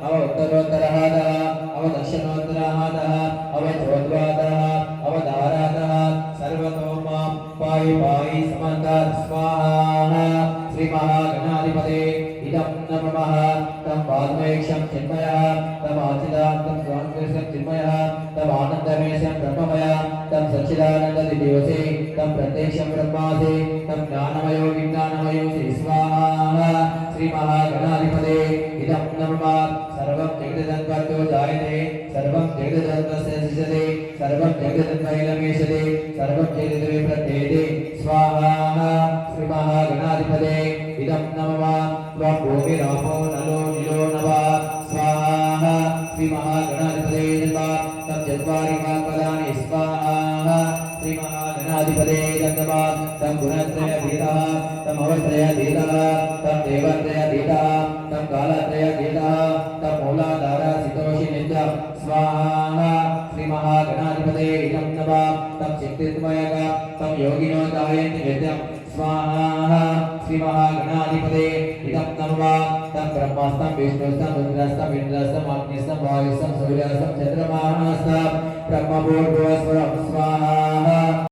अवोत्तरोत्तरहादः अवदक्षिणोत्तरहादः अवचोद्वादः अवधारादः सर्वतो मां पाहि पाहि समन्तात् स्वाहा श्री महागणाधिपते इदं नमः तं वाग्मयक्षं चिन्मयः तं आचिदान्तं स्वाङ्कृष्णं चिन्मयः तं आनन्दमेशं ब्रह्ममयः तं सच्चिदानन्ददिवसे तं प्रत्यक्षं ब्रह्मासे तं ज्ञानमयो विज्ञानमयो श्री स्वाहा श्री महागणाधिपते इदं नमः सर्वं जगदन्वतो जायते सर्वं जगदन्वस्य सिजते सर्वं जगदन्वैलमेशते सर्वं जगदवे प्रत्येते स्वाहा श्री महागणाधिपते इदं नमः त्वं भूमिरापो नलो निलो नमः स्वाहा श्री महागणाधिपते नमः तं चत्वारि वाक्पदानि स्वाहा श्री महागणाधिपते नमः तं गुणत्रयधीतः तं अवत्रयधीतः तं देवत्रयधीतः तं कालत्रयधीतः तं मूलाधारसितोषि नित्यं स्वाहा श्री महागणाधिपते इदं नमः तं चित्तित्मयः तं योगिनो गायन्ति नित्यं स्वाहा श्री महागणाधिपते इदं नमः तं ब्रह्मस्तं विष्णुस्तं रुद्रस्तं इन्द्रस्तं अग्निस्तं वायुस्तं सूर्यस्तं चन्द्रमास्तं ब्रह्मभूर्भुवस्वरं स्वाहा।